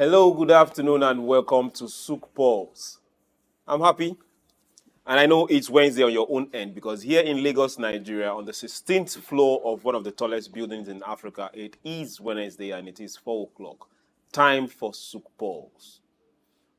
Hello, good afternoon, and welcome to SOUQ Pulse. I'm happy, and I know it's Wednesday on your own end because here in Lagos, Nigeria, on the 16th floor of one of the tallest buildings in Africa, it is Wednesday and it is 4 o'clock. Time for SOUQ Pulse.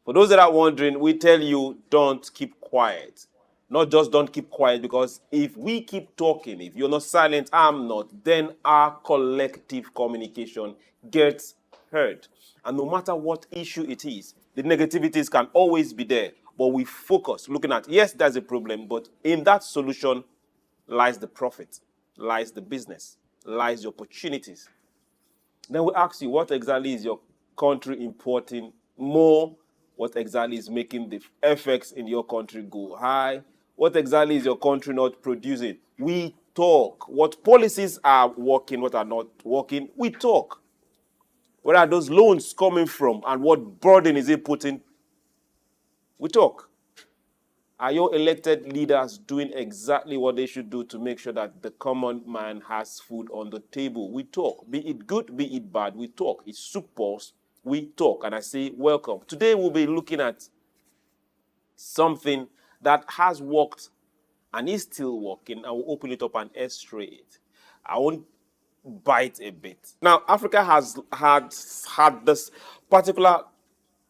For those that are wondering, we tell you don't keep quiet. Not just don't keep quiet, because if we keep talking, if you're not silent, I'm not, then our collective communication gets heard. And no matter what issue it is, the negativities can always be there. But we focus looking at, yes, there's a problem, but in that solution lies the profit, lies the business, lies the opportunities. Then we ask you, what exactly is your country importing more? What exactly is making the FX in your country go high? What exactly is your country not producing? We talk. What policies are working, what are not working? We talk. Where are those loans coming from and what burden is it putting? We talk. Are your elected leaders doing exactly what they should do to make sure that the common man has food on the table? We talk. Be it good, be it bad, we talk. It's SOUQ Pulse. We talk. And I say, welcome. Today we'll be looking at something that has worked and is still working. I will open it up and x-ray it. I won't bite a bit. Now, Africa has had this particular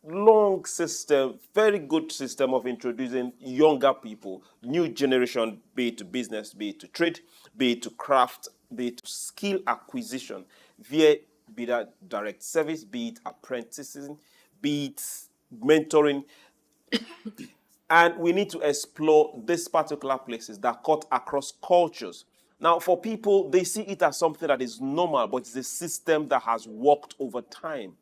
long system, very good system of introducing younger people, new generation, be it to business, be it to trade, be it to craft, be it to skill acquisition, via be that direct service, be it apprenticing, be it mentoring. And we need to explore these particular places that cut across cultures. Now, for people, they see it as something that is normal, but it's a system that has worked over time.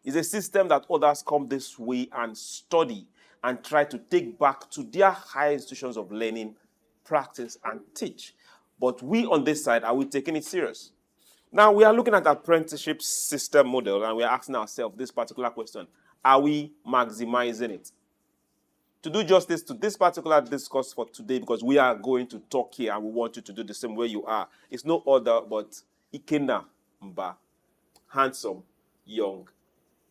It's a system that others come this way and study and try to take back to their higher institutions of learning, practice, and teach. But we on this side, are we taking it serious? Now, we are looking at apprenticeship system model, and we are asking ourselves this particular question. Are we maximizing it? To do justice to this particular discourse for today, because we are going to talk here and we want you to do the same way you are, it's no other but Ikenna Mba, handsome, young,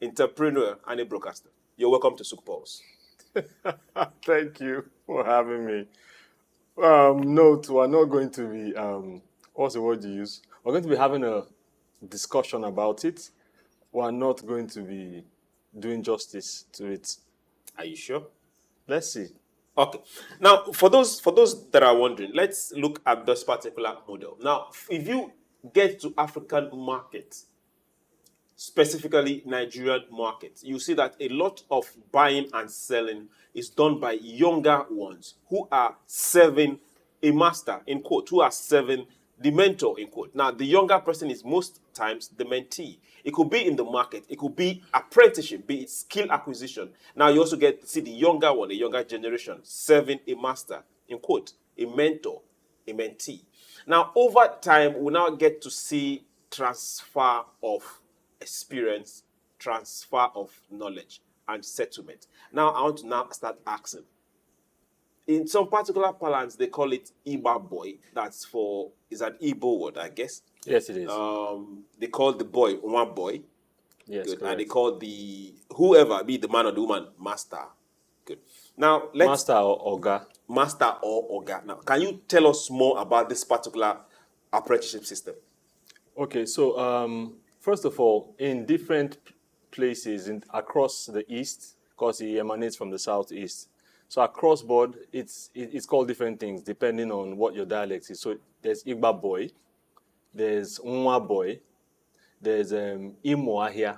entrepreneur, and a broadcaster. You're welcome to SOUQ Pulse. Thank you for having me. Note, we're not going to be, what's the word you use? We're going to be having a discussion about it. We're not going to be doing justice to it. Are you sure? Let's see. Okay. Now, for those that are wondering, let's look at this particular model. Now, if you get to African markets, specifically Nigerian markets, you see that a lot of buying and selling is done by younger ones who are serving a master, in quote, who are serving the mentor, in quote. Now, the younger person is most times the mentee. It could be in the market. It could be apprenticeship, be it skill acquisition. Now, you also get to see the younger one, the younger generation, serving a master, in quote, a mentor, a mentee. Now, over time, we now get to see transfer of experience, transfer of knowledge, and settlement. Now, I want to now start asking. In some particular parlance, they call it Igbo boy. That's for, is an Igbo word, I guess. Yes, it is. They call the boy one boy. Yes, Good. correct. And they call the, whoever, be the man or the woman, master. Good. Now, let's... Master or Oga. Master or Oga. Now, can you tell us more about this particular apprenticeship system? Okay, so first of all, in different places across the East, because he emanates from the Southeast, so across board, it's called different things depending on what your dialect is. So there's Igbo boy, there's Nwa boy, there's Imo Ahia,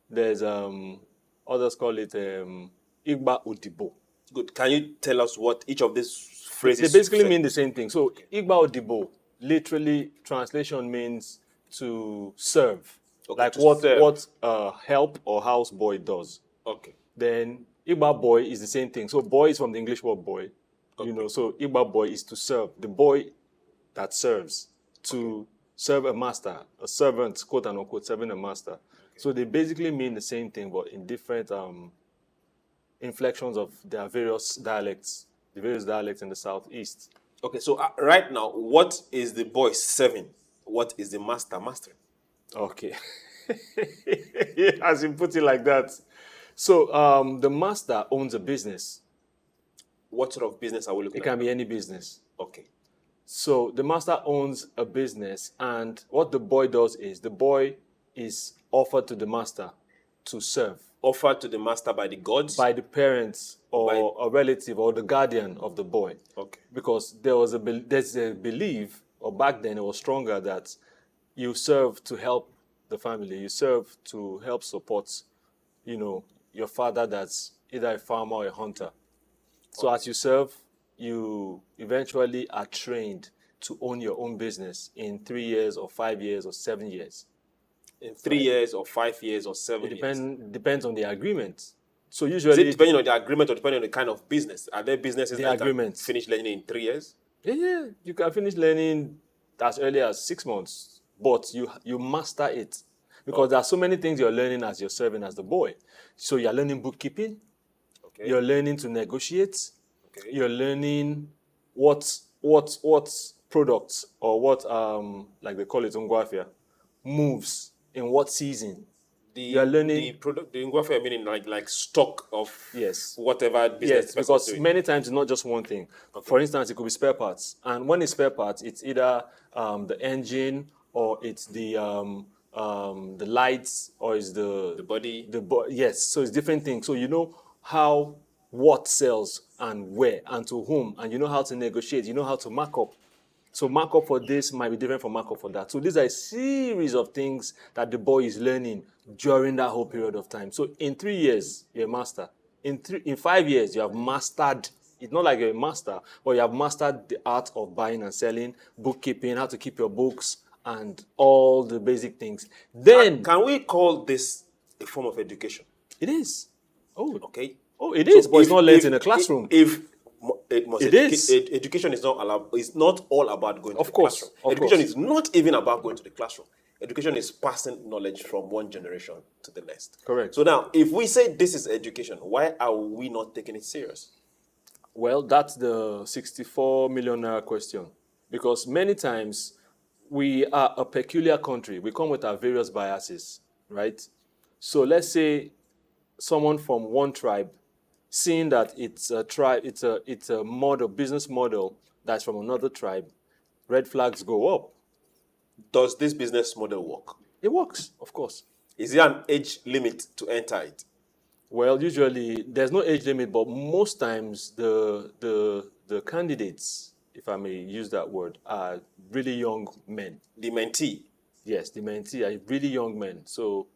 there's others call it Igbo Odibo. Good. Can you tell us what each of these phrases... They basically mean the same thing. So Igbo Odibo, literally translation means to serve. Okay, like to what serve. what help or houseboy does. Okay. Then Igbo boy is the same thing. So boy is from the English word boy. Okay. You know, so Igbo boy is to serve. The boy that serves, to serve a master, a servant, quote and unquote, serving a master. Okay. So they basically mean the same thing, but in different inflections of their various dialects, the various dialects in the Southeast. Okay, so right now, what is the boy serving? What is the master mastering? Okay. As you put it like that. So the master owns a business. What sort of business are we looking It at? can be any business. Okay. So the master owns a business, and what the boy does is the boy is offered to the master to serve Offered to the master by the gods? by the parents or By- a relative or the guardian of the boy. Okay. Because there's a belief, or back then it was stronger, that you serve to help the family. You serve to help support, your father that's either a farmer or a hunter. So as you serve, you eventually are trained to own your own business in 3 years or 5 years or 7 years. In 3 years or 5 years or 7 It years? depends on the agreement. So Is usually, it depending on the agreement or depending on the kind of business? Are there businesses The that can agreement. finish learning in 3 years? yeah, you can finish learning as early as 6 months, but you master it because there are so many things you're learning as you're serving as the boy. So you're learning bookkeeping, Okay. you're learning to negotiate, Okay. you're learning what products or what like they call it ngwafia moves in what season. You're learning. the product, the ingwafia meaning like stock of Yes. whatever business Yes, the person is because doing. many times it's not just one thing. For instance, it could be spare parts, and when it's spare parts, it's either the engine or it's the lights or it's The body. yes. So it's different things. So you know how what sells and where and to whom, and you know how to negotiate. You know how to mark up. So markup for this might be different from markup for that. So these are a series of things that the boy is learning during that whole period of time. So in 3 years, you're a master. In 5 years, you have mastered. It's not like you're a master, but you have mastered the art of buying and selling, bookkeeping, how to keep your books, and all the basic things. Then Can we call this a form of education? it is. Oh, Okay. oh, it is, but it's not learned in a classroom. Education is not allowed, it's not all about going to Of the course, classroom. of Education course. is not even about going to the classroom. Education is passing knowledge from one generation to the next. Correct. So now, if we say this is education, why are we not taking it serious? Well, that's the 64 million naira question. Because many times we are a peculiar country. We come with our various biases, right? So let's say someone from one tribe, seeing that it's a tribe, it's a model, business model that's from another tribe, red flags go up. Does this business model work? It works, of course. Is there an age limit to enter it? Well, usually there's no age limit, but most times the candidates, if I may use that word, are really young men. The mentee. Yes, the mentee are really young men. So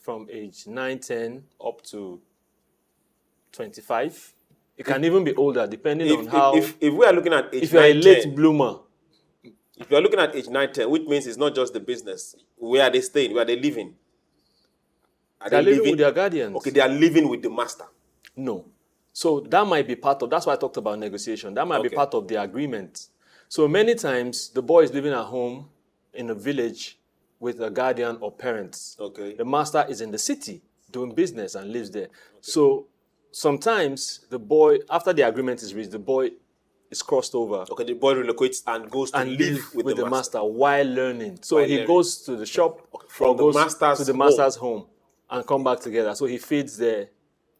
from age 9, 10 up to 25. It can even be older, depending on how. If we are looking at age If you're a 9, late 10, bloomer, if you are looking at age 9, 10, which means it's not just the business. Where are they staying? Where are they living? Are they're living with their guardians. Okay, they are living with the master. No. So that might be part of, that's why I talked about negotiation. That might be Okay. part of the agreement. So many times the boy is living at home in a village with a guardian or parents. Okay. The master is in the city doing business and lives there. So sometimes the boy, after the agreement is reached, the boy is crossed over Okay, the boy relocates and goes to and live live with the master. while learning. So While he learning. goes to the shop from or the goes master's to the master's home and come back together. So he feeds there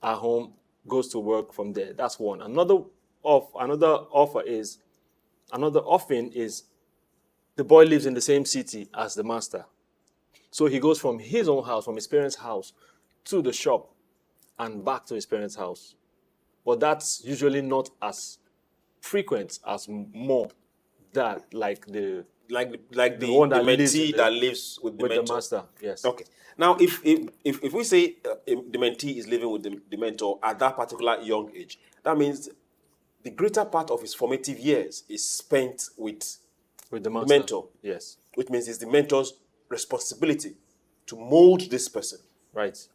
at home, goes to work from there. That's one. Another offering is the boy lives in the same city as the master. So he goes from his own house, from his parents' house, to the shop and back to his parents' house. But that's usually not as frequent as more that like the one that lives mentee in the- that lives with the with mentor. the master. Yes. Okay. Now, if we say the mentee is living with the mentor at that particular young age, that means the greater part of his formative years is spent with With the master. mentor. Yes. Which means it's the mentor's responsibility to mold this person. Right.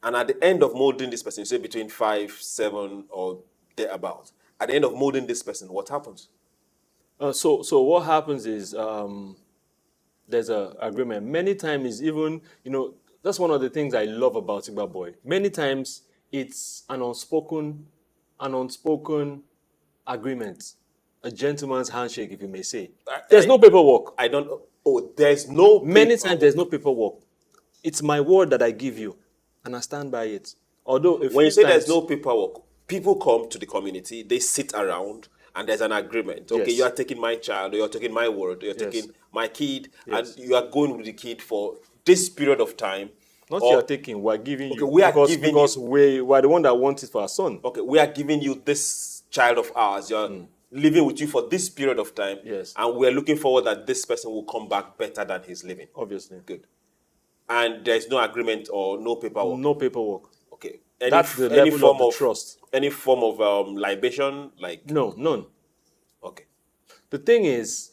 And at the end of molding this person, say between 5, 7, or thereabout, at the end of molding this person, what happens? So what happens is there's a agreement. Many times, even that's one of the things I love about Igbo Boy. Many times it's an unspoken agreement, a gentleman's handshake, if you may say. There's no paperwork. I don't. Oh, there's no Many paper. times there's no paperwork. It's my word that I give you, and I stand by it. Although a When you few say there's times, no paperwork, people come to the community, they sit around, and there's an agreement. Okay, you yes, are taking my child, or you're taking my word, or you're yes, taking my kid, and yes. you are going with the kid for this period of time. Not you are Or, taking, we're giving okay, you we are because giving you, we're the one that wants it for our son. okay, we are giving you this child of ours. You're living with you for this period of time. Yes. And we're looking forward that this person will come back better than he's living. Obviously, Good. And there's no agreement or no paperwork. no paperwork. Okay. That's the Any level of form the of trust. libation, like, No, none. okay. The thing is,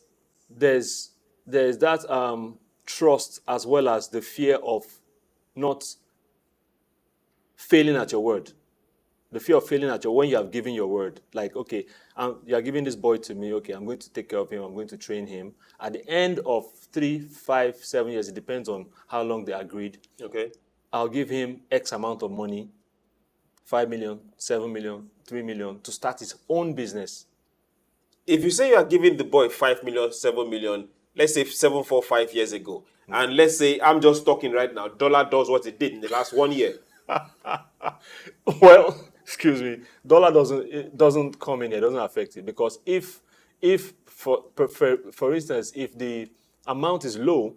there's that trust as well as the fear of not failing at your word. The fear of failing at your when you have given your word. Like, okay, you are giving this boy to me. Okay, I'm going to take care of him. I'm going to train him. At the end of 3, 5, 7 years, it depends on how long they agreed. Okay. I'll give him X amount of money, 5 million, 7 million, 3 million, to start his own business. If you say you are giving the boy 5 million, 7 million, let's say 7, 4, 5 years ago, and let's say I'm just talking right now, dollar does what it did in the last 1 year. Well, excuse me, dollar doesn't come in here, doesn't affect it, because if for instance, if the amount is low,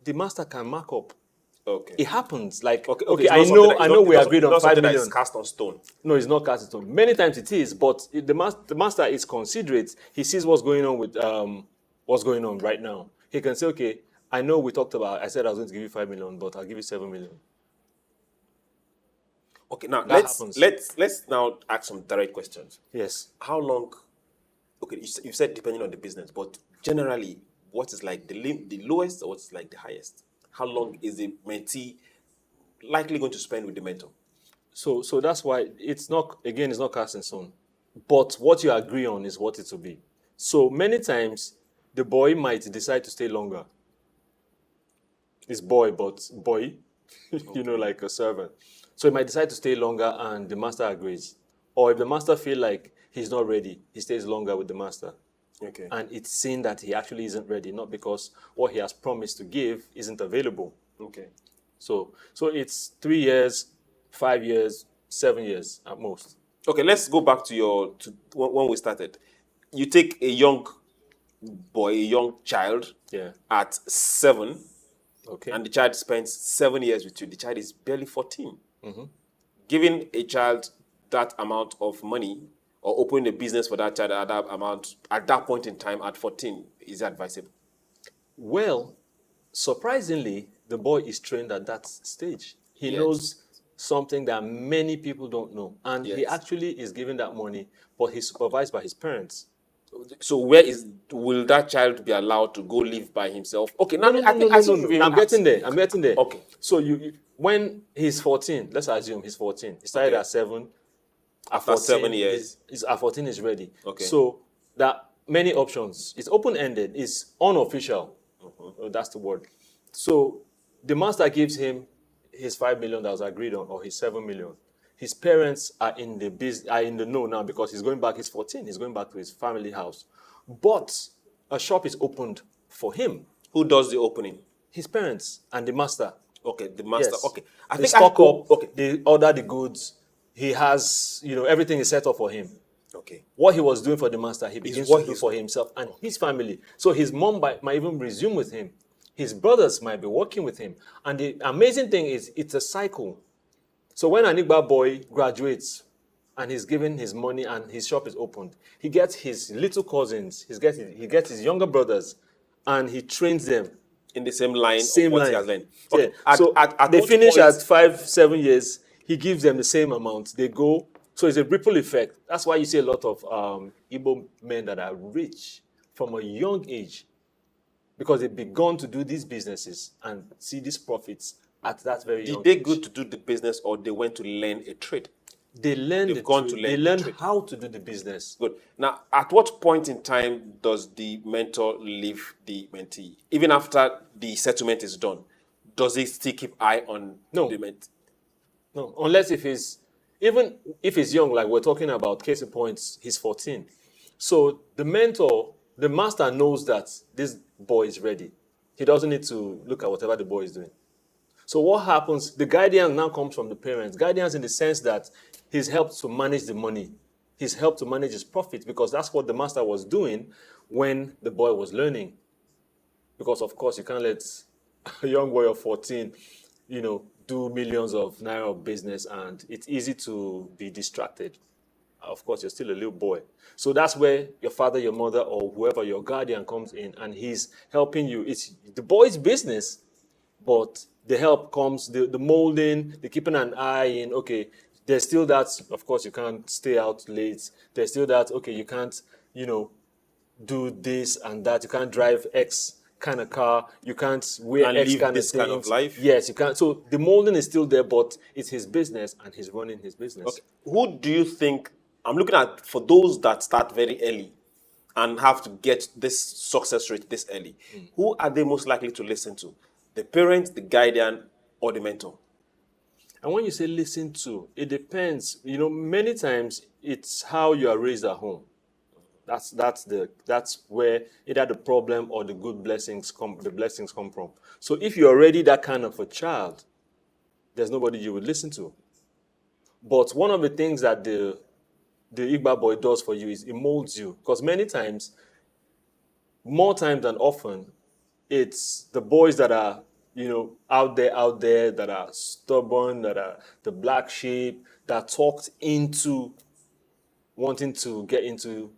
the master can mark up. Okay. It happens. Like, Okay. okay, It's I not something know, that- I it's know, not- we it's agreed not on 5 something that million. is cast on stone. No, it's not cast in stone. Many times it is, but the master is considerate. He sees what's going on with what's going on right now. He can say, okay, I know we talked about. I said I was going to give you 5 million, but I'll give you 7 million. Okay. Now That let's happens. let's now ask some direct questions. Yes. How long? Okay, you said depending on the business, but generally, what is like the lowest or what's like the highest? How long is the mentee likely going to spend with the mentor? So that's why it's not cast in stone. But what you agree on is what it will be. So many times the boy might decide to stay longer. It's boy, but boy, like a servant. So he might decide to stay longer and the master agrees. Or if the master feel like he's not ready, he stays longer with the master. Okay. And it's seen that he actually isn't ready, not because what he has promised to give isn't available. Okay. So it's 3 years, 5 years, 7 years at most. Okay, let's go back to when we started. You take a young boy, a young child, Yeah. at 7, Okay. and the child spends 7 years with you. The child is barely 14. Giving a child that amount of money or opening a business for that child at that amount at that point in time at 14 is advisable. Well, surprisingly, the boy is trained at that stage. He Yes. knows something that many people don't know. And he Yes. actually is given that money, but he's supervised by his parents. So will that child be allowed to go live by himself? Okay, now I think you've even I'm getting there. I'm getting there. Okay. So when he's 14, let's assume he's 14. He started Okay. at 7. After 7 years. At 14 is ready. Okay. So that many options. It's open-ended. It's unofficial. Oh, that's the word. So the master gives him his 5 million that was agreed on, or his 7 million. His parents are in the know now because he's going back. He's 14. He's going back to his family house. But a shop is opened for him. Who does the opening? His parents and the master. Okay, the master. Yes. Okay. I They think stock up. Okay. They order the goods. He has, everything is set up for him. Okay. What he was doing for the master, he begins what to do he's for himself and his family. So his mom might even resume with him. His brothers might be working with him. And the amazing thing is, it's a cycle. So when an Igbo boy graduates and he's given his money and his shop is opened, he gets his little cousins, he gets his younger brothers, and he trains them. In the same line Same of what line. he has learned. Yeah. Okay. So they what finish point- at 5, 7 years. He gives them the same amount. They go. So it's a ripple effect. That's why you see a lot of Igbo men that are rich from a young age, because they've begun to do these businesses and see these profits at that very young Did they age. go to do the business or they went to learn a trade? They learn They've gone to learn They the learn trade. how to do the business. Good. Now, at what point in time does the mentor leave the mentee? Even after the settlement is done, does he still keep eye on No. the mentee? No, unless if he's young, like we're talking about, case in point, he's 14. So the mentor the master knows that this boy is ready. He doesn't need to look at whatever the boy is doing. So what happens? The guidance now comes from the parents. Guidance in the sense that he's helped to manage the money. He's helped to manage his profits because that's what the master was doing when the boy was learning. Because of course you can't let a young boy of 14, do millions of naira of business, and it's easy to be distracted. Of course, you're still a little boy. So that's where your father, your mother, or whoever your guardian comes in and he's helping you. It's the boy's business, but the help comes, the molding, the keeping an eye in, okay, there's still that, of course, you can't stay out late. There's still that, okay, you can't, do this and that. You can't drive X kind of car. You can't wear And X live kind this of kind things. of life. Yes, you can't. So the molding is still there, but it's his business and he's running his business. Okay. Who do you think, I'm looking at for those that start very early and have to get this success rate this early, who are they most likely to listen to? The parent, the guardian, or the mentor? And when you say listen to, it depends. Many times it's how you are raised at home. That's where either the problem or the good blessings come. The blessings come from. So if you're already that kind of a child, there's nobody you would listen to. But one of the things that the Igbo boy does for you is it molds you. Because many times, more times than often, it's the boys that are, out there that are stubborn, that are the black sheep, that talked into wanting to get into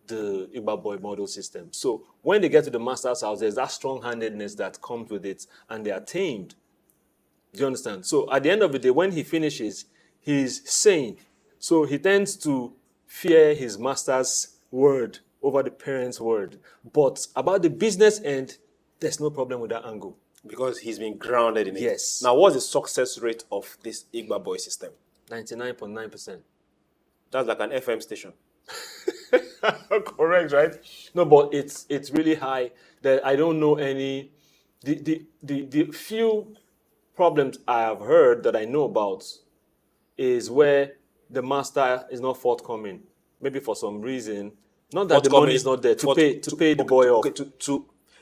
the Igbo boy model system. So when they get to the master's house, there's that strong-handedness that comes with it, and they are tamed. Do you understand? So at the end of the day, when he finishes, he's sane. So he tends to fear his master's word over the parent's word. But about the business end, there's no problem with that angle. Because he's been grounded in it. Yes. Now, what's the success rate of this Igbo boy system? 99.9%. That's like an FM station. Correct, right? No, but it's really high. That I don't know any. The few problems I have heard that I know about is where the master is not forthcoming. Maybe for some reason, not that the money is not there to pay the boy off. Okay,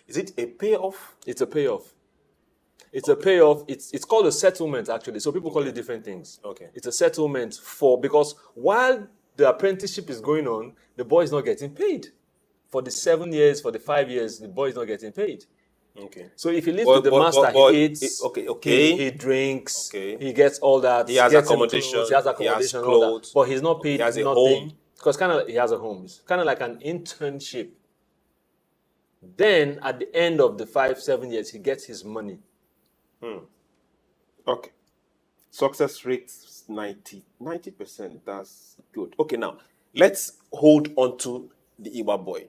is it a payoff? It's a payoff. It's a payoff. It's called a settlement actually. So people call it different things. Okay. It's a settlement because while the apprenticeship is going on, the boy is not getting paid. For the 7 years, for the 5 years, the boy is not getting paid. Okay. So if he lives with the master, he eats, he drinks, he gets all that. He has accommodation, clothes, he has accommodation, all that. But he's not paid. He has a nothing. home. Because he has a home. It's kind of like an internship. Then at the end of the 5-7 years, he gets his money. Okay. Success rate 90%. That's good. Okay, now let's hold on to the Igbo boy.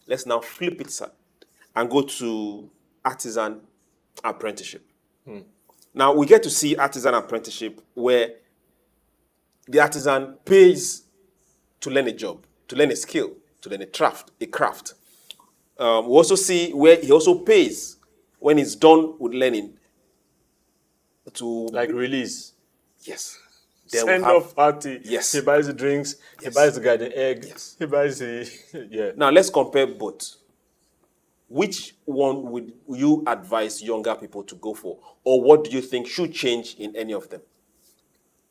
Let's now flip it side and go to artisan apprenticeship. Now we get to see artisan apprenticeship where the artisan pays to learn a job, to learn a skill, to learn a craft. We also see where he also pays when he's done with learning to release. Yes. Send off party. Yes. He buys the drinks. Yes. He buys the garden egg. Yes. He buys the yeah. Now let's compare both. Which one would you advise younger people to go for, or what do you think should change in any of them?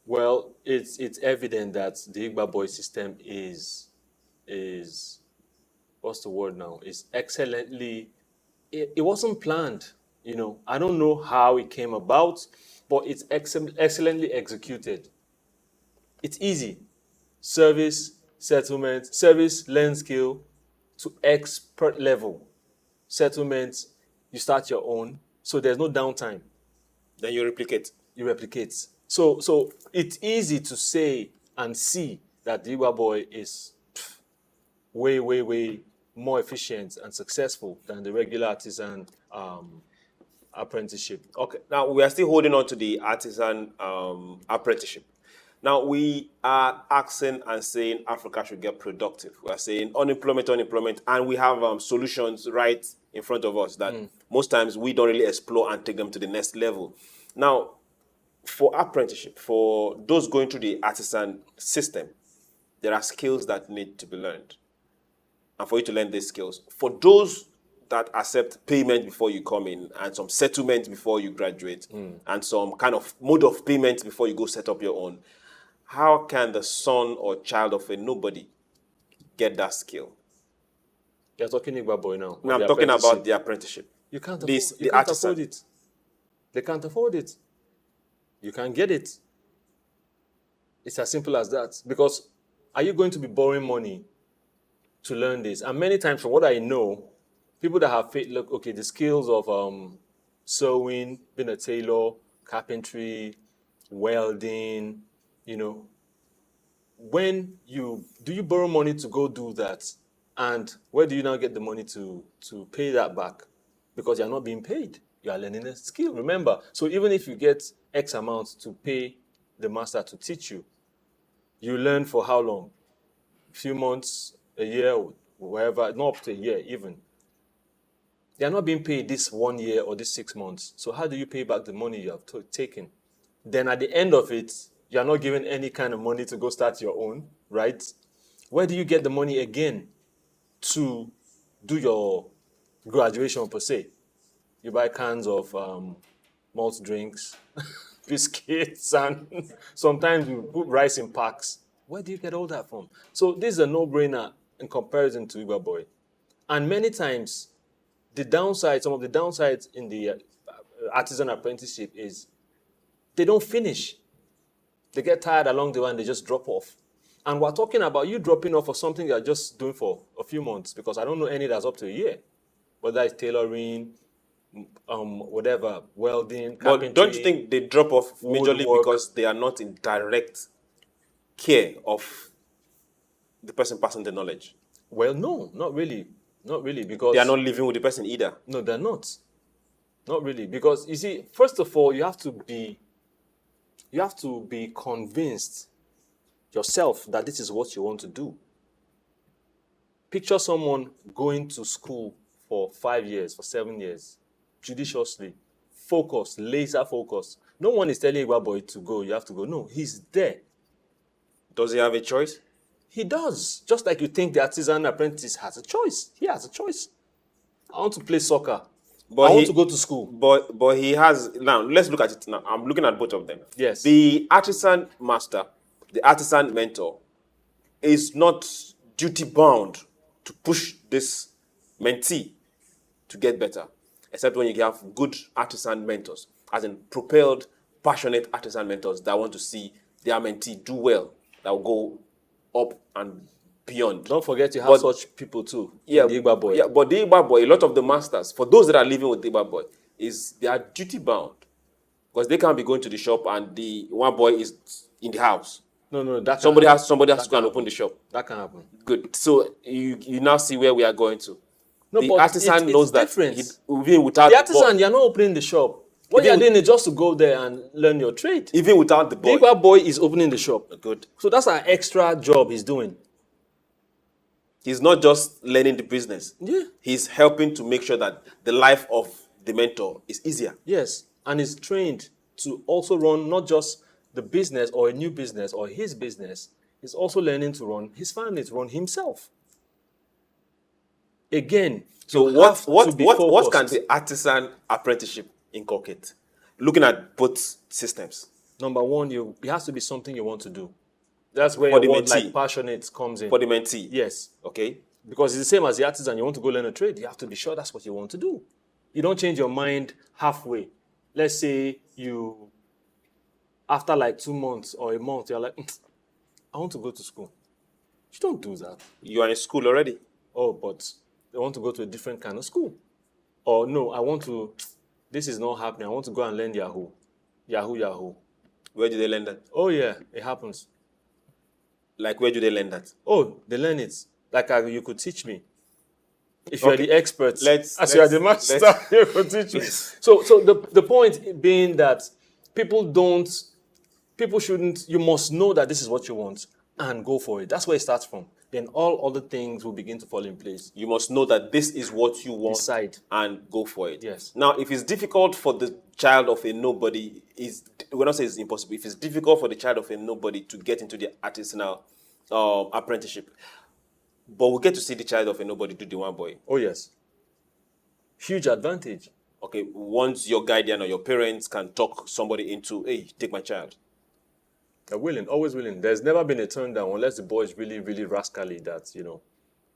Well, it's evident that the Igbo boy system is what's the word now? Is excellently. It wasn't planned. I don't know how it came about, but it's excellently executed. It's easy. Service, settlement, service, learn skill to expert level. Settlement, you start your own, so there's no downtime. Then you replicate. So it's easy to say and see that the Igbo boy is way, way, way more efficient and successful than the regular artisan apprenticeship. Okay, now we are still holding on to the artisan apprenticeship. Now we are asking and saying Africa should get productive. We are saying unemployment, and we have solutions right in front of us that most times we don't really explore and take them to the next level. Now, for apprenticeship, for those going through the artisan system, there are skills that need to be learned. and for you to learn these skills. For those that accept payment before you come in, and some settlement before you graduate, and some kind of mode of payment before you go set up your own, how can the son or child of a nobody get that skill? You're talking Igbo boy now. Now, I'm talking about the apprenticeship. You can't afford, This, you the can't artisan. afford it. They can't afford it. You can't get it. It's as simple as that. Because are you going to be borrowing money to learn this? And many times, from what I know, people that have faith, look, okay, the skills of sewing, being a tailor, carpentry, welding, when do you borrow money to go do that? And where do you now get the money to pay that back? Because you're not being paid. You are learning a skill, remember. So even if you get X amount to pay the master to teach you, you learn for how long? A few months, a year, wherever, not up to a year even. They are not being paid this 1 year or this 6 months. So how do you pay back the money you have taken? Then at the end of it, you are not given any kind of money to go start your own, right? Where do you get the money again to do your graduation per se? You buy cans of malt drinks, biscuits, and sometimes you put rice in packs. Where do you get all that from? So this is a no-brainer in comparison to Igbo boy. And many times, some of the downsides in the artisan apprenticeship is they don't finish. They get tired along the way and they just drop off. And we're talking about you dropping off for something you're just doing for a few months, because I don't know any that's up to a year. Whether it's tailoring, whatever, welding, carpentry. But don't you think they drop off majorly woodwork. because they are not in direct care of the person passing the knowledge? Well, no, not really. Not really, because They are not living with the person either. No, they're not. Not really, because you see, first of all, you have to be convinced yourself that this is what you want to do. Picture someone going to school for 5 years, for 7 years, judiciously, focused, laser focused. No one is telling Igbo boy to go, you have to go. No, he's there. Does he have a choice? He does. Just like you think the artisan apprentice has a choice. He has a choice. I want to play soccer. But I want to go to school. But he has, now let's look at it now. I'm looking at both of them. Yes. The artisan master, the artisan mentor, is not duty bound to push this mentee to get better, except when you have good artisan mentors, as in propelled, passionate artisan mentors that want to see their mentee do well, that will go up and beyond. Don't forget you have such people too. Yeah, the Igbo boy. Yeah, but the Igbo boy, a lot of the masters, for those that are living with the Igbo boy, they are duty bound, because they can't be going to the shop and the one boy is in the house. No, that somebody can has to go and open the shop. That can happen. Good. So you now see where we are going to. No, the but artisan knows that even without the artisan, you're not opening the shop. What you're doing is just to go there and learn your trade. Even without the boy. The Igbo boy is opening the shop. Good. So that's an extra job he's doing. He's not just learning the business. Yeah. He's helping to make sure that the life of the mentor is easier. Yes. And he's trained to also run not just the business or a new business or his business. He's also learning to run his family, to run himself. Again, so what can the artisan apprenticeship inculcate? Looking at both systems. Number one, it has to be something you want to do. That's where for your word like passionate comes in. For the mentee. Yes. Okay. Because it's the same as the artisan. You want to go learn a trade, you have to be sure that's what you want to do. You don't change your mind halfway. Let's say after like 2 months or a month, you're like, I want to go to school. You don't do that. You are in school already. Oh, but I want to go to a different kind of school. Or no, this is not happening. I want to go and learn Yahoo. Yahoo. Where do they learn that? Oh, yeah, it happens. Like, where do they learn that? Oh, they learn it. Like, you could teach me. If you're the expert, as you are the master, you could teach me. So the point being that you must know that this is what you want and go for it. That's where it starts from. Then all other things will begin to fall in place. You must know that this is what you want. Decide. And go for it. Yes. Now, if it's difficult for the child of a nobody, we're not saying it's impossible. If it's difficult for the child of a nobody to get into the artisanal apprenticeship, But we get to see the child of a nobody do the one boy. Oh, yes. Huge advantage. Okay, once your guardian or your parents can talk somebody into, hey, take my child. They're willing, always willing. There's never been a turn down unless the boy is really, really rascally that, you know,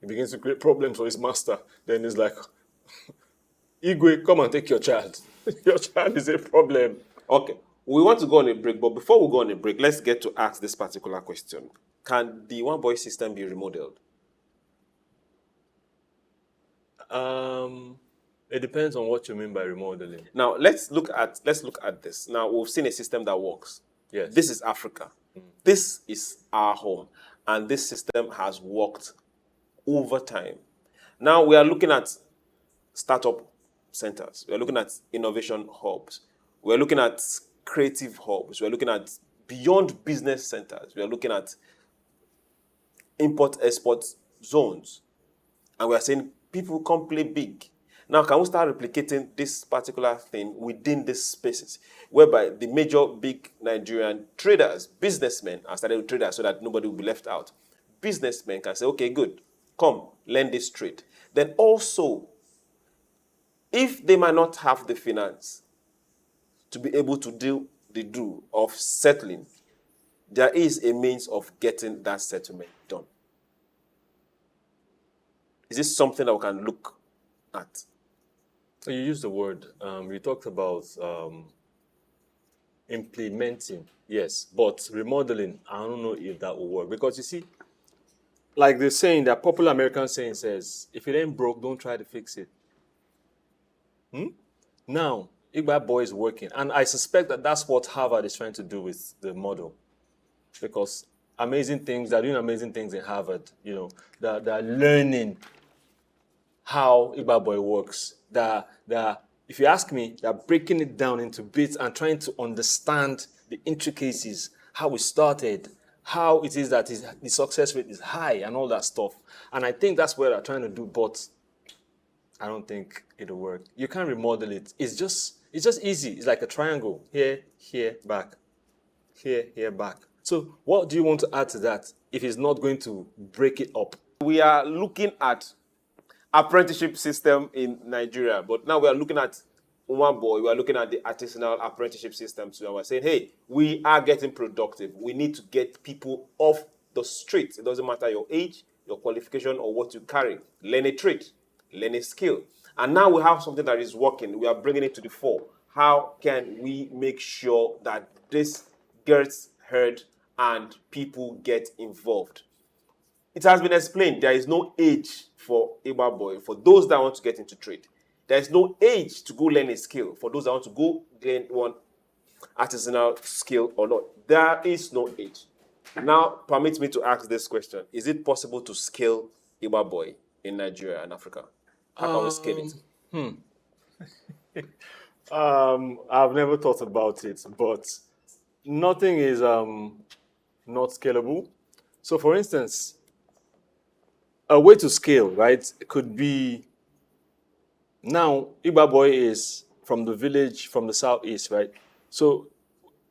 he begins to create problems for his master. Then he's like, Igwe, come and take your child. Your child is a problem. Okay, we want to go on a break, but before we go on a break, let's get to ask this particular question. Can the one boy system be remodeled? It depends on what you mean by remodeling. Now let's look at this. Now we've seen a system that works. Yes. This is Africa. This is our home, and this system has worked over time. Now we are looking at startup centers. We are looking at innovation hubs. We are looking at creative hubs. We are looking at beyond business centers. We are looking at import-export zones. And we are saying people come play big. Now, can we start replicating this particular thing within these spaces, whereby the major big Nigerian traders, businessmen, are starting with traders so that nobody will be left out. Businessmen can say, okay, good, come, learn this trade. Then also, if they might not have the finance to be able to do the do of settling, there is a means of getting that settlement done. Is this something that we can look at? You used the word, you talked about implementing, yes, but remodeling, I don't know if that will work. Because you see, like the saying, that popular American saying says, if it ain't broke, don't try to fix it. Now, Igbo boy is working, and I suspect that that's what Harvard is trying to do with the model. Because they're doing amazing things in Harvard, you know, they're learning how Igbo boy works. If you ask me, they're breaking it down into bits and trying to understand the intricacies, how it started, how it is that the success rate is high and all that stuff. And I think that's what they're trying to do, but I don't think it'll work. You can't remodel it. It's just easy. It's like a triangle. Here, here, back. Here, here, back. So what do you want to add to that if it's not going to break it up? We are looking at apprenticeship system in Nigeria, but now we are looking at one boy, we are looking at the artisanal apprenticeship system too, and we're saying, hey, we are getting productive. We need to get people off the street. It doesn't matter your age, your qualification, or what you carry. Learn a trade, learn a skill. And now we have something that is working. We are bringing it to the fore. How can we make sure that this gets heard and people get involved? It has been explained there is no age for Igbo boy, for those that want to get into trade. There is no age to go learn a skill for those that want to go learn one artisanal skill or not. There is no age. Now, permit me to ask this question. Is it possible to scale Igbo boy in Nigeria and Africa? How can we scale it? I've never thought about it, but nothing is not scalable. So, for instance, a way to scale, right, could be now Igbo boy is from the village, from the southeast, right? So,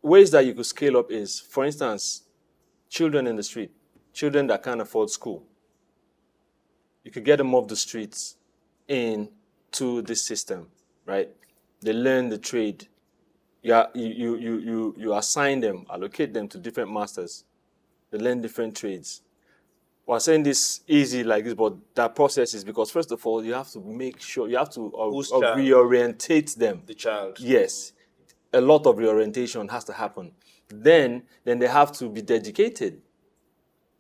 ways that you could scale up is, for instance, children in the street, children that can't afford school. You could get them off the streets into this system, right? They learn the trade. You assign them, allocate them to different masters. They learn different trades. We're saying this easy like this, but that process is because, first of all, you have to make sure, you have to reorientate them. The child. Yes. A lot of reorientation has to happen. Then they have to be dedicated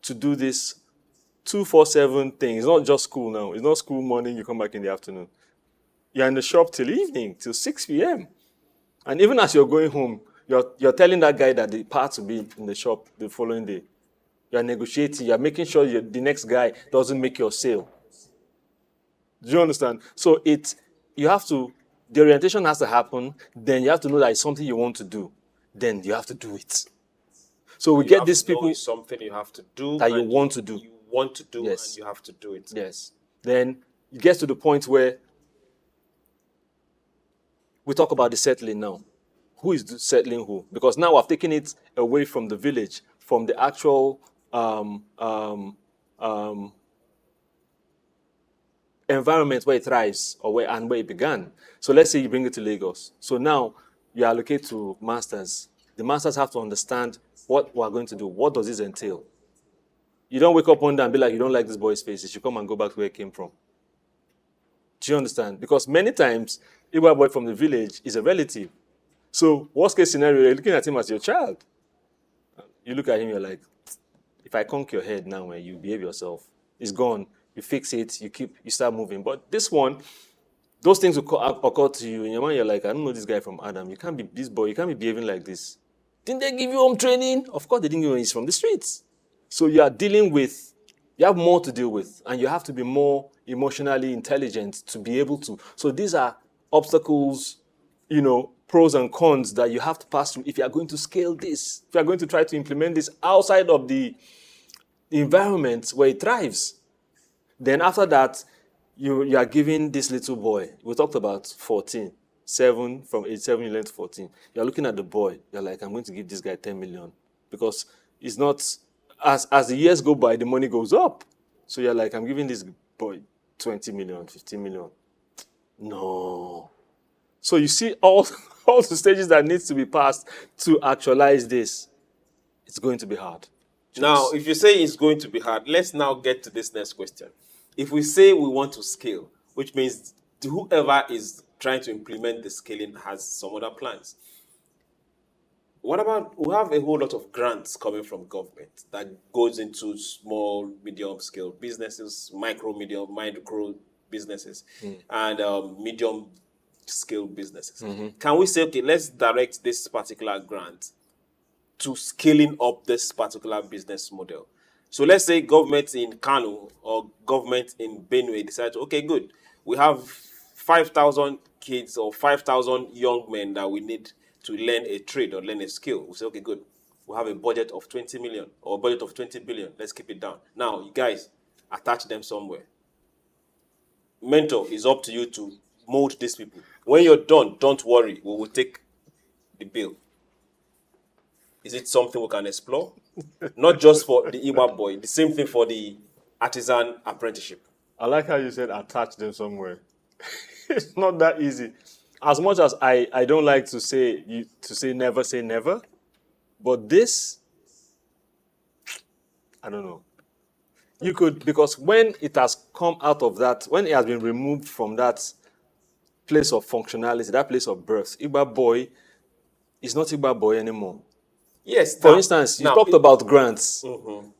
to do this 2-4-7 thing. It's not just school now. It's not school morning, you come back in the afternoon. You're in the shop till evening, till 6 p.m. And even as you're going home, you're telling that guy that the parts will be in the shop the following day. You're negotiating, you're making sure the next guy doesn't make your sale. Do you understand? So the orientation has to happen, then you have to know that it's something you want to do. Then you have to do it. So we get these people. It's something you have to do. That you want to do. You want to do, yes. And you have to do it. Yes. Then it gets to the point where we talk about the settling now. Who is settling who? Because now I've taken it away from the village, from the actual environment where it thrives or where it began. So let's say you bring it to Lagos. So now you allocate to masters. The masters have to understand what we're going to do. What does this entail? You don't wake up one day and be like, you don't like this boy's face. You should come and go back to where it came from. Do you understand? Because many times, Igbo boy from the village is a relative. So worst case scenario, you're looking at him as your child. You look at him, you're like, if I conk your head now and you behave yourself, it's gone. You fix it, you start moving. But this one, those things will occur to you. In your mind, you're like, I don't know this guy from Adam. You can't be this boy. You can't be behaving like this. Didn't they give you home training? Of course they didn't give you. He's from the streets. So you are dealing with, you have more to deal with. And you have to be more emotionally intelligent to be able to. So these are obstacles, pros and cons that you have to pass through if you are going to scale this. If you are going to try to implement this outside of the environment where it thrives. Then after that, you are giving this little boy, we talked about 14, 7, from age 7 you learn to 14. You're looking at the boy, you're like, I'm going to give this guy 10 million. Because it's not, as the years go by, the money goes up. So you're like, I'm giving this boy 20 million, 15 million. No. So you see all the stages that needs to be passed to actualize this. It's going to be hard. Now, if you say it's going to be hard, let's now get to this next question. If we say we want to scale, which means whoever is trying to implement the scaling has some other plans. What about, we have a whole lot of grants coming from government that goes into small, medium scale businesses, micro businesses, and medium scale businesses. Can we say, okay, let's direct this particular grant to scaling up this particular business model? So let's say government in Kano or government in Benue decides, okay, good, we have 5,000 kids or 5,000 young men that we need to learn a trade or learn a skill. We say, okay, good, we have a budget of 20 million or a budget of 20 billion. Let's keep it down. Now, you guys, attach them somewhere. Mentor, it's up to you to mold these people. When you're done, don't worry, we will take the bill. Is it something we can explore? Not just for the Igbo boy, the same thing for the artisan apprenticeship. I like how you said attach them somewhere. It's not that easy. As much as I don't like to say never, but this, I don't know. You could, because when it has come out of that, when it has been removed from that place of functionality, that place of birth, Igbo boy is not Igbo boy anymore. Yes. For instance, you talked about grants.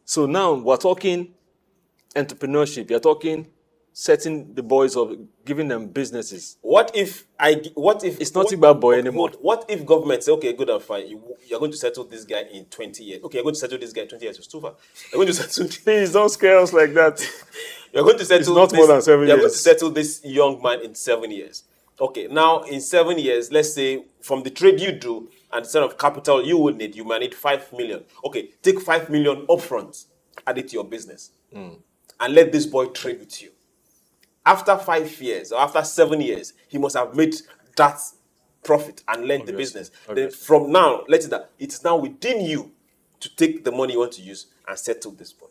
So now we're talking entrepreneurship. You're talking setting the boys up, giving them businesses. What if it's not Igbo boy anymore? What if government say, okay, good and fine, you're going to settle this guy in 20 years. Okay, you're going to settle this guy in 20 years. It's too far. You're going to settle. Please don't scare us like that. You're going to settle. It's not more than 7 years. You're going to settle this young man in 7 years. Okay, now in 7 years, let's say from the trade you do and the sort of capital you would need, you might need 5 million. Okay, take 5 million upfront, add it to your business, and let this boy trade with you. After 5 years or after 7 years, he must have made that profit and learned the business. Then from now, it's now within you to take the money you want to use and settle this boy.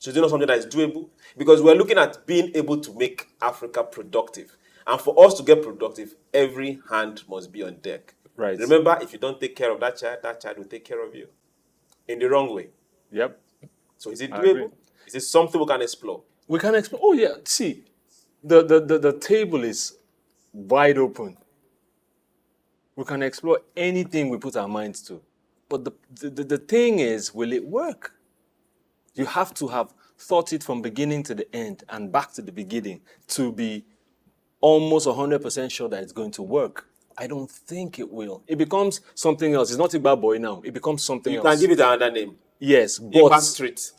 So it's not something that is doable, because we're looking at being able to make Africa productive. And for us to get productive, every hand must be on deck. Right. Remember, if you don't take care of that child will take care of you. In the wrong way. Yep. So is it doable? Is it something we can explore? We can explore. Oh yeah. See, the table is wide open. We can explore anything we put our minds to. But the thing is, will it work? You have to have thought it from beginning to the end and back to the beginning to be almost 100% sure that it's going to work. I don't think it will. It becomes something else. It's not Igbo boy now. It becomes something else. You can give it another name. Yes, but Igbo Street.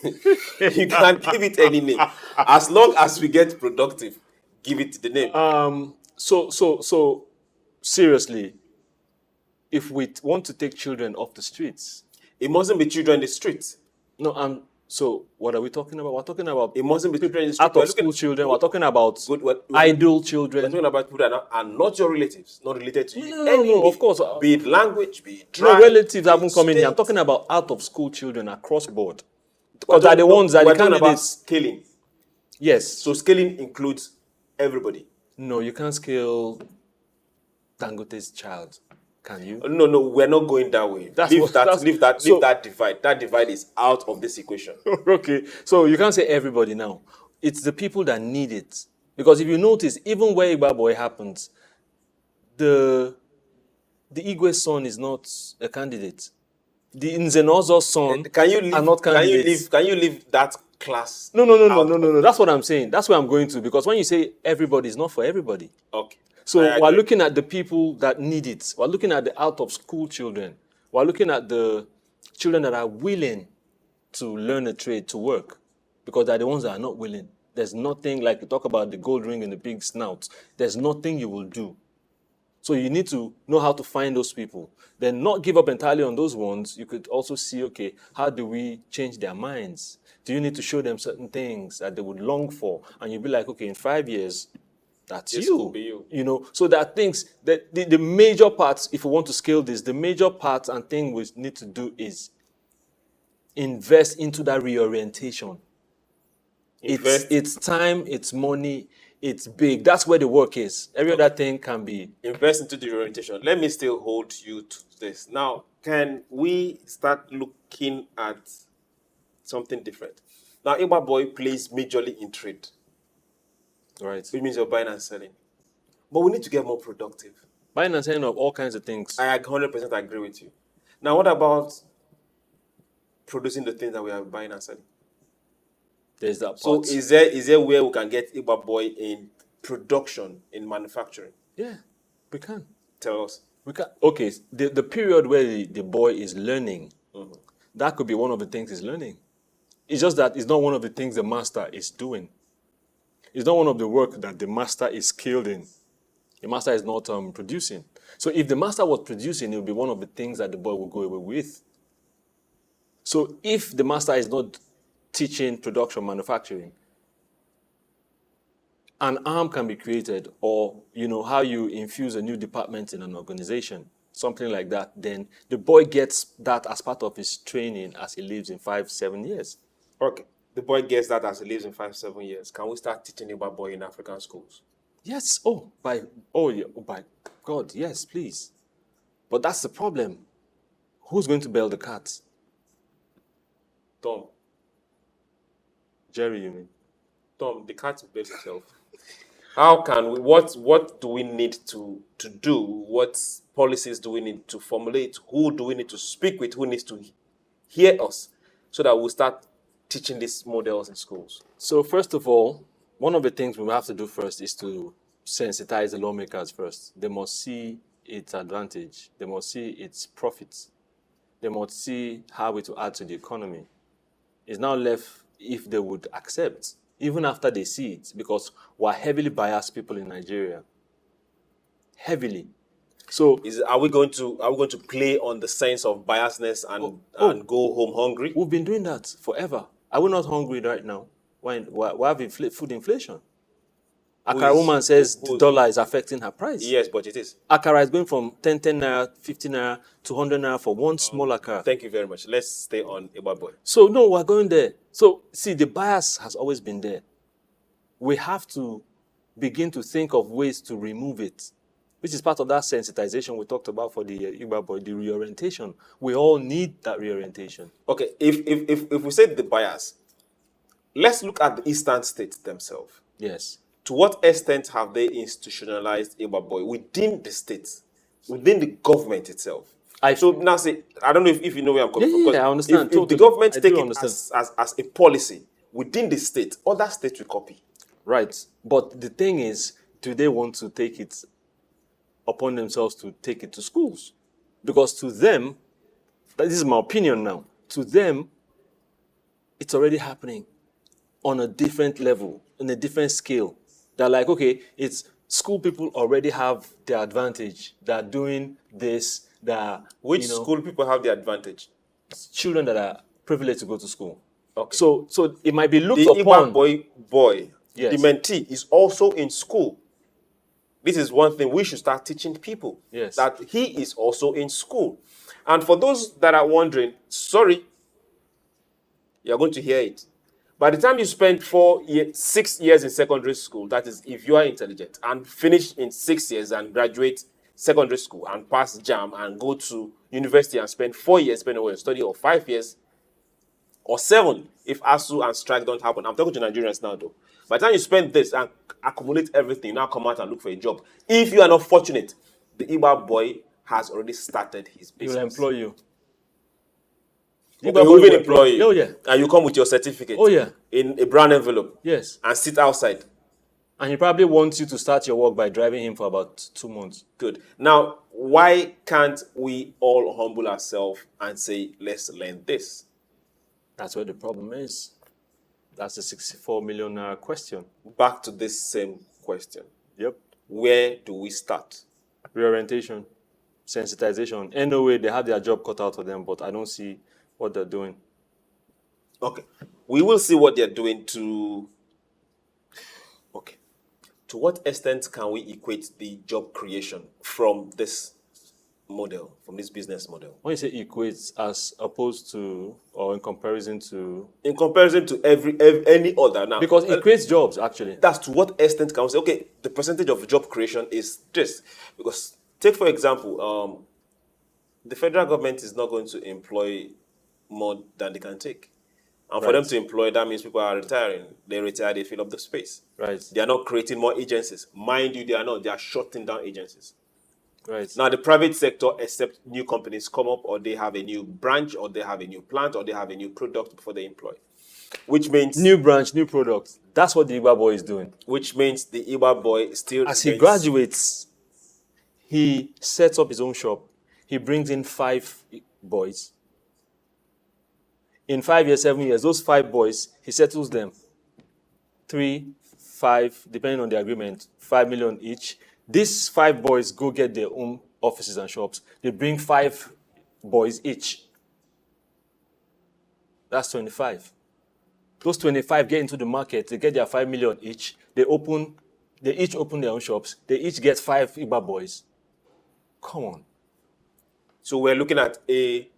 You can give it any name. As long as we get productive, give it the name. So seriously, if we want to take children off the streets, it mustn't be children in the streets. No, so what are we talking about? We're talking about it mustn't be children in the streets. Out of school children. We're talking about idle children. We're talking about people that are not your relatives, not related to you. No, of course. Be it language, be it tribe. No, relatives haven't come in here. I'm talking about out of school children across board. Because they're the ones that we're the talking about candidates. scaling. Yes. So scaling includes everybody. No, you can't scale Dangote's child, can you? No, we're not going that way. Leave that divide. That divide is out of this equation. Okay, so you can't say everybody now. It's the people that need it. Because if you notice, even where Igbo boy happens, the Igwe's son is not a candidate. The Nzenozo's son are not candidates. Can you leave that class? No. That's what I'm saying. That's where I'm going to. Because when you say everybody, it's not for everybody. Okay. So we're looking at the people that need it. We're looking at the out-of-school children. We're looking at the children that are willing to learn a trade, to work. Because they're the ones that are not willing. There's nothing, like we talk about the gold ring and the big snout. There's nothing you will do. So you need to know how to find those people. Then not give up entirely on those ones. You could also see, okay, how do we change their minds? Do you need to show them certain things that they would long for? And you'll be like, okay, in 5 years, that's This you. could be you. You know, so there are things that the major parts, if we want to scale this, the major parts and thing we need to do is invest into that reorientation. It's time, it's money, it's big. That's where the work is. Every other thing can be. Invest into the orientation. Let me still hold you to this. Now, can we start looking at something different? Now, Igbo boy plays majorly in trade, Right. which means you're buying and selling. But we need to get more productive. Buying and selling of all kinds of things. I 100% agree with you. Now, what about producing the things that we are buying and selling? There's that So part. is there where we can get Igbo boy in production, in manufacturing? Yeah, we can. Tell us. We can. Okay, the period where the boy is learning, that could be one of the things he's learning. It's just that it's not one of the things the master is doing. It's not one of the work that the master is skilled in. The master is not producing. So if the master was producing, it would be one of the things that the boy will go away with. So if the master is not teaching production, manufacturing, an arm can be created, or how you infuse a new department in an organization, something like that, then the boy gets that as part of his training as he lives in 5-7 years. Okay. The boy gets that as he lives in 5-7 years. Can we start teaching Igbo boy in African schools? Yes. By God, yes, please. But that's the problem. Who's going to bail the cat? Tom, Jerry, you mean? Tom, the cat will bail himself. How can we? What do we need to do? What policies do we need to formulate? Who do we need to speak with? Who needs to hear us so that we'll start teaching these models in schools? So first of all, one of the things we have to do first is to sensitize the lawmakers first. They must see its advantage. They must see its profits. They must see how it will add to the economy. It's now left if they would accept, even after they see it, because we're heavily biased people in Nigeria. Heavily. So Are we going to play on the sense of biasness and go home hungry? we've been doing that forever. Are we not hungry right now? We're having food inflation. Akara woman says the dollar is affecting her price. Yes, but it is. Akara is going from 10 naira, 50 naira to 100 naira for one small akara. Thank you very much. Let's stay on Igbo boy. So no, we're going there. So see, the bias has always been there. We have to begin to think of ways to remove it, which is part of that sensitization we talked about for the Igbo boy, the reorientation. We all need that reorientation. Okay, if we say the bias, let's look at the eastern states themselves. Yes. To what extent have they institutionalized Igbo boy within the states, within the government itself? So now say, I don't know if you know where I'm coming from. Yeah, I understand. If the government take it as a policy within the state, other states will copy. Right. But the thing is, do they want to take it upon themselves to take it to schools? Because to them, this is my opinion now, to them, it's already happening on a different level, in a different scale. They're like, okay, it's school people already have the advantage. They're doing this. Which school people have the advantage? Children that are privileged to go to school. Okay. So it might be looked the upon. The boy, Yes. the mentee, is also in school. This is one thing we should start teaching people. Yes. That he is also in school. And for those that are wondering, sorry, you're going to hear it. By the time you spend 6 years in secondary school, that is if you are intelligent, and finish in 6 years and graduate secondary school and pass JAM and go to university and spend 4 years spending on your study, or 5 years or 7 if ASU and strike don't happen. I'm talking to Nigerians now though. By the time you spend this and accumulate everything, now come out and look for a job. If you are not fortunate, the Igbo boy has already started his He will business. employ you. He will even employ you. Oh, yeah. And you come with your certificate. Oh, yeah. In a brown envelope. Yes. And sit outside. And he probably wants you to start your work by driving him for about 2 months. Good. Now, why can't we all humble ourselves and say, let's learn this? That's where the problem is. That's the 64 million question. Back to this same question. Yep. Where do we start? Reorientation, sensitization. In no way, they have their job cut out for them, but I don't see what they're doing. Okay. We will see what they're doing to... Okay. To what extent can we equate the job creation from this model, from this business model? When you say equates as opposed to, or in comparison to... In comparison to any other now. Because it creates jobs, actually. That's to what extent can we say, okay, the percentage of job creation is this. Because take, for example, the federal government is not going to employ more than they can take. And for them to employ, that means people are retiring. They retire, they fill up the space. Right. They are not creating more agencies. Mind you, they are not. They are shutting down agencies. Right. Now, the private sector, except new companies come up, or they have a new branch, or they have a new plant, or they have a new product before they employ. Which means... New branch, new product. That's what the Igbo boy is doing. Which means the Igbo boy still... As he graduates, he sets up his own shop. He brings in 5 boys. In 5 years, 7 years, those 5 boys, he settles them. 3, 5, depending on the agreement, 5 million each. These 5 boys go get their own offices and shops. They bring 5 boys each. That's 25. Those 25 get into the market. They get their 5 million each. They each open their own shops. They each get 5 Igbo boys. Come on. So we're looking at a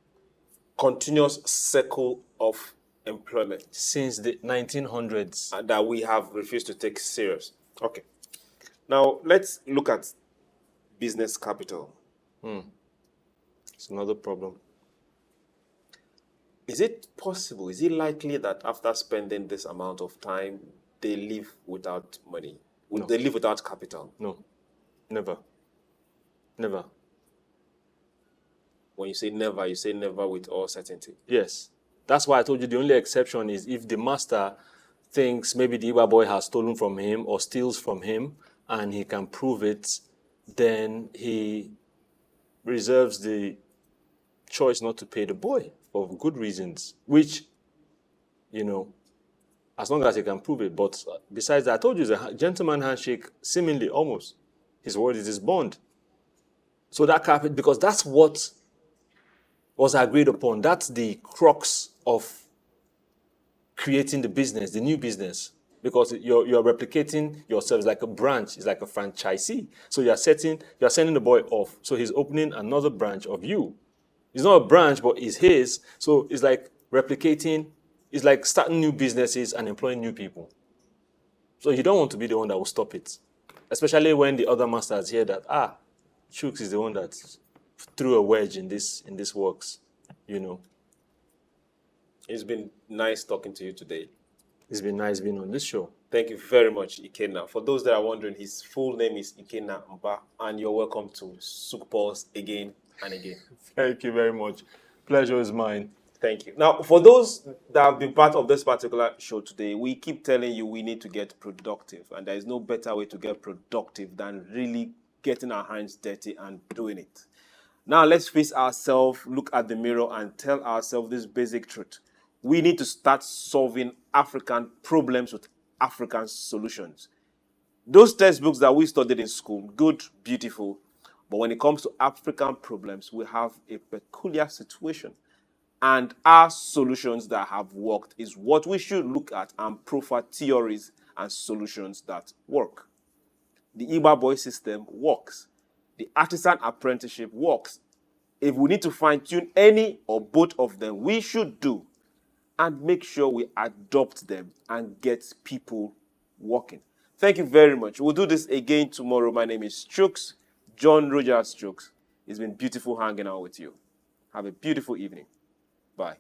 continuous circle of employment. Since the 1900s. That we have refused to take serious. Okay. Now, let's look at business capital. It's another problem. Is it possible, is it likely that after spending this amount of time, they live without money? No. They live without capital? No. Never. Never. When you say never with all certainty. Yes. That's why I told you the only exception is if the master thinks maybe the Igbo boy has stolen from him or steals from him and he can prove it, then he reserves the choice not to pay the boy for good reasons, which, you know, as long as he can prove it. But besides that, I told you it's a gentleman handshake, seemingly almost. His word is his bond. So that carpet, because that's what was agreed upon. That's the crux of creating the business, the new business. Because you're replicating yourself. It's like a branch. It's like a franchisee. So you're sending the boy off. So he's opening another branch of you. It's not a branch, but it's his. So it's like replicating. It's like starting new businesses and employing new people. So you don't want to be the one that will stop it. Especially when the other masters hear that, Chuks is the one that threw a wedge in this works, you know. It's been nice talking to you today. It's been nice being on this show. Thank you very much, Ikenna. For those that are wondering, his full name is Ikenna Mba, and you're welcome to SOUQ Pulse again and again. Thank you very much. Pleasure is mine. Thank you. Now, for those that have been part of this particular show today, we keep telling you we need to get productive, and there is no better way to get productive than really getting our hands dirty and doing it. Now, let's face ourselves, look at the mirror, and tell ourselves this basic truth. We need to start solving African problems with African solutions. Those textbooks that we studied in school, good, beautiful, but when it comes to African problems, we have a peculiar situation. And our solutions that have worked is what we should look at and proffer theories and solutions that work. The Igbo boy system works. The artisan apprenticeship works. If we need to fine-tune any or both of them, we should do. and make sure we adopt them and get people working. Thank you very much. We'll do this again tomorrow. My name is Chuks, John Rogers Chuks. It's been beautiful hanging out with you. Have a beautiful evening. Bye.